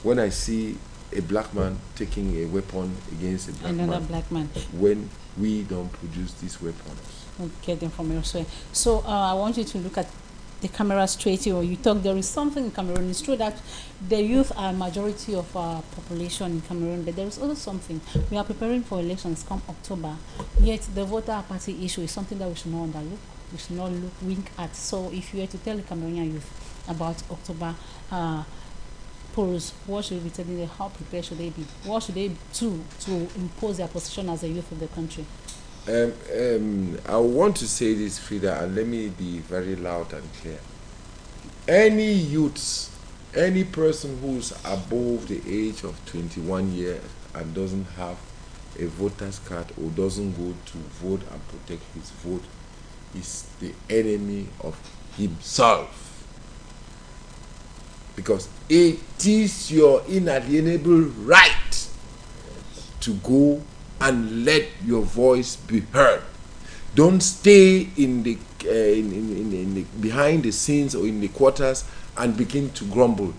when I see a black man taking a weapon against another black man when we don't produce these weapons. We'll get them from elsewhere. So I want you to look at the camera straight here. You talk, there is something in Cameroon. It's true that the youth are a majority of our population in Cameroon, but there is also something. We are preparing for elections come October, yet the voter apathy issue is something that we should not overlook. We should not wink at. So if you were to tell the Cameroonian youth about October polls, what should we be telling them? How prepared should they be? What should they do to impose their position as a youth of the country? I want to say this, Frida, and let me be very loud and clear. Any youths, any person who's above the age of 21 years and doesn't have a voter's card or doesn't go to vote and protect his vote is the enemy of himself. Because it is your inalienable right to go and let your voice be heard. Don't stay in the behind the scenes or in the quarters and begin to grumble.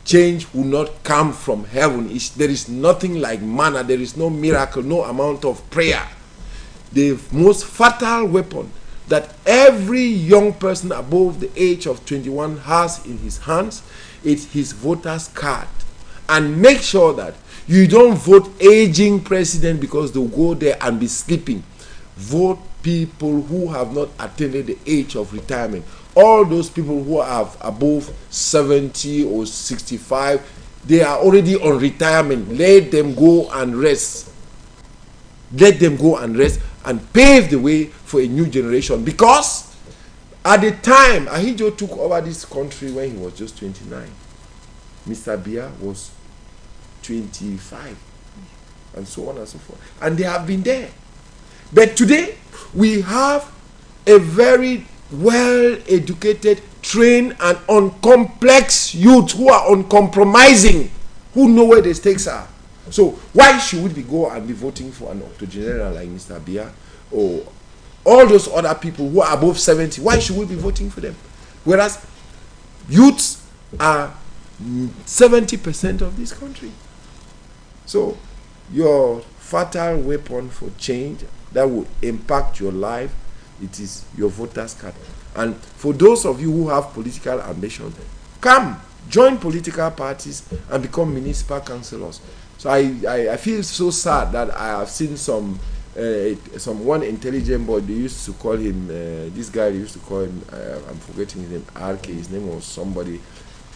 Change will not come from heaven. There is nothing like manna. There is no miracle, no amount of prayer. The most fatal weapon that every young person above the age of 21 has in his hands is his voter's card. And make sure that you don't vote aging president because they'll go there and be sleeping. Vote people who have not attained the age of retirement. All those people who are above 70 or 65, they are already on retirement. Let them go and rest. Let them go and rest and pave the way for a new generation. Because at the time Ahidjo took over this country when he was just 29, Mr. Biya was 25, and so on and so forth. And they have been there. But today, we have a very well-educated, trained, and uncomplex youth who are uncompromising, who know where the stakes are. So why should we go and be voting for an octogenarian like Mr. Biya or all those other people who are above 70? Why should we be voting for them? Whereas youths are 70% of this country. So your fatal weapon for change that will impact your life, it is your voter's card. And for those of you who have political ambition, come join political parties and become municipal councillors. So I feel so sad that I have seen some one intelligent boy, they used to call him this guy, they used to call him I'm forgetting his name, RK, his name was somebody.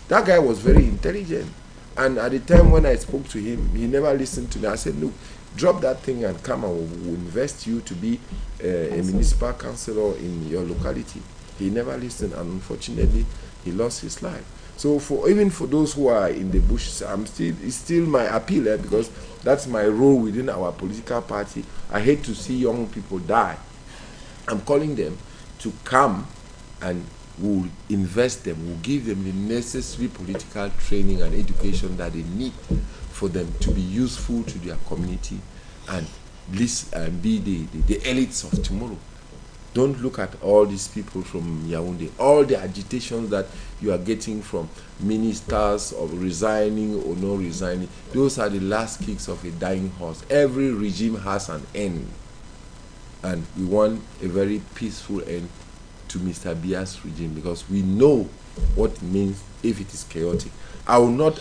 That guy was very intelligent, and at the time when I spoke to him, he never listened to me. I said, look, drop that thing and come and we'll invest you to be a municipal councillor in your locality. He never listened, and unfortunately he lost his life. So even for those who are in the bush, it's still my appeal, because that's my role within our political party. I hate to see young people die. I'm calling them to come, and we'll invest them, we'll give them the necessary political training and education that they need for them to be useful to their community and be the elites of tomorrow. Don't look at all these people from Yaoundé, all the agitations that you are getting from ministers of resigning or not resigning. Those are the last kicks of a dying horse. Every regime has an end, and we want a very peaceful end to Mr. Biya's regime, because we know what it means if it is chaotic. I'm not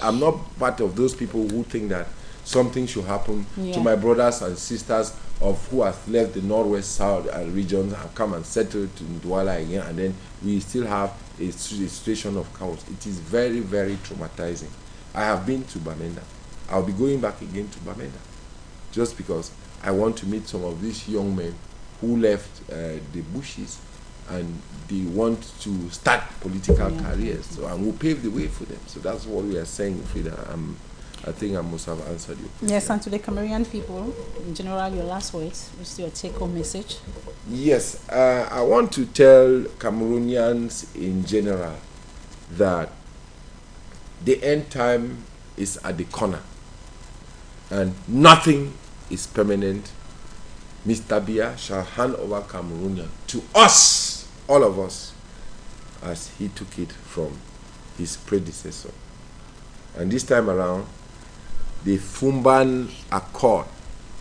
part of those people who think that something should happen to my brothers and sisters of who have left the northwest south regions and come and settled in Douala again, and then we still have a situation of chaos. It is very, very traumatizing. I have been to Bamenda. I'll be going back again to Bamenda, just because I want to meet some of these young men who left the bushes and they want to start political careers. So, and we'll pave the way for them. So that's what we are saying, Frida. I think I must have answered you. Yes, and to the Cameroonian people, in general, your last words, what's your take-home message? Yes, I want to tell Cameroonians in general that the end time is at the corner and nothing is permanent. Mr. Biya shall hand over Cameroon to us, all of us, as he took it from his predecessor. And this time around, the Fumban Accord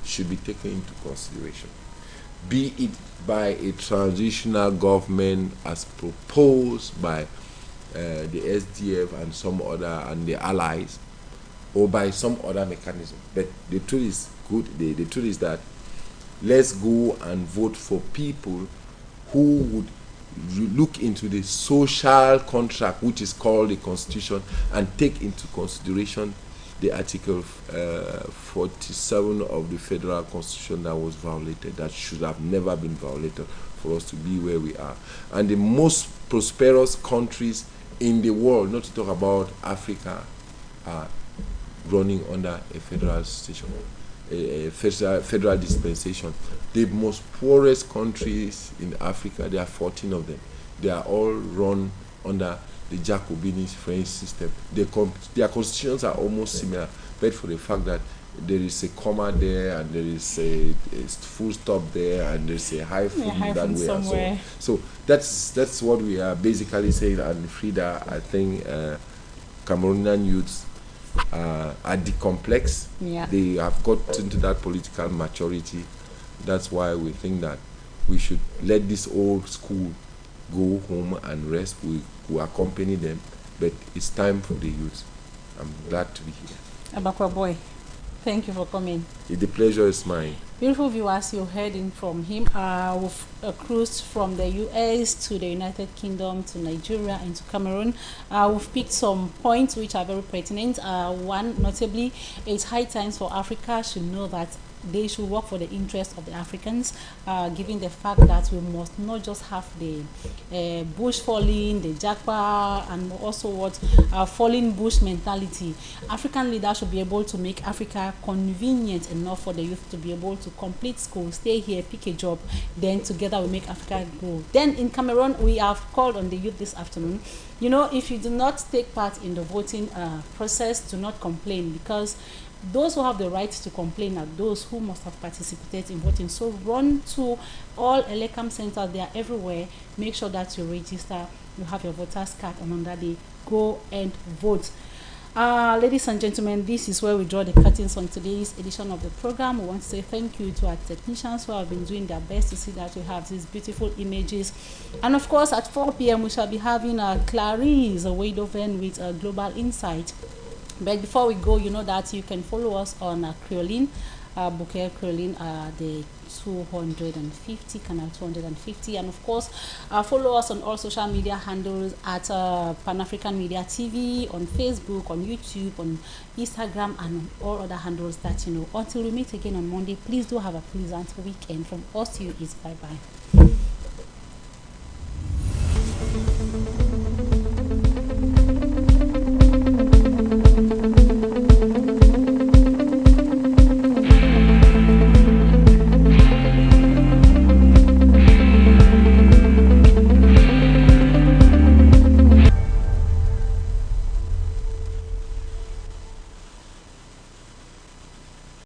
should be taken into consideration, be it by a transitional government as proposed by the SDF and some other and the allies, or by some other mechanism. But the truth is good. The truth is that let's go and vote for people who would look into the social contract, which is called the Constitution, and take into consideration the Article 47 of the Federal Constitution that was violated, that should have never been violated for us to be where we are. And the most prosperous countries in the world, not to talk about Africa, are running under a federal station, a federal dispensation. The most poorest countries in Africa, there are 14 of them. They are all run under the Jacobinist French system. Their constitutions are almost similar, but for the fact that there is a comma there and there is a full stop there and there's a hyphen that way somewhere. So that's what we are basically saying. And Frida, I think Cameroonian youths are decomplex. Yeah. They have got into that political maturity. That's why we think that we should let this old school go home and rest. We accompany them, but it's time for the youth. I'm glad to be here. Abakwa boy, thank you for coming. The pleasure is mine. Beautiful viewers, you're hearing from him. We've cruised from the US to the United Kingdom to Nigeria and to Cameroon. We've picked some points which are very pertinent. One, notably, it's high time for Africa should know that they should work for the interest of the Africans, given the fact that we must not just have the bush falling, the japa, and also what falling bush mentality. African leaders should be able to make Africa convenient enough for the youth to be able to complete school, stay here, pick a job, then together we make Africa grow. Then in Cameroon, we have called on the youth this afternoon. You know, if you do not take part in the voting process, do not complain, because those who have the right to complain are those who must have participated in voting. So run to all Elecam centers, they are everywhere. Make sure that you register, you have your voter's card, and on that day, go and vote. Ladies and gentlemen, this is where we draw the curtains on today's edition of the program. We want to say thank you to our technicians who have been doing their best to see that we have these beautiful images. And of course, at 4 p.m. we shall be having Clarice Wadoven with a Global Insight. But before we go, you know that you can follow us on Creolin, Bouquet Creolin, the 250, Canal 250, and of course, follow us on all social media handles at Pan African Media TV, on Facebook, on YouTube, on Instagram, and on all other handles that you know. Until we meet again on Monday, please do have a pleasant weekend. From us to you is bye-bye.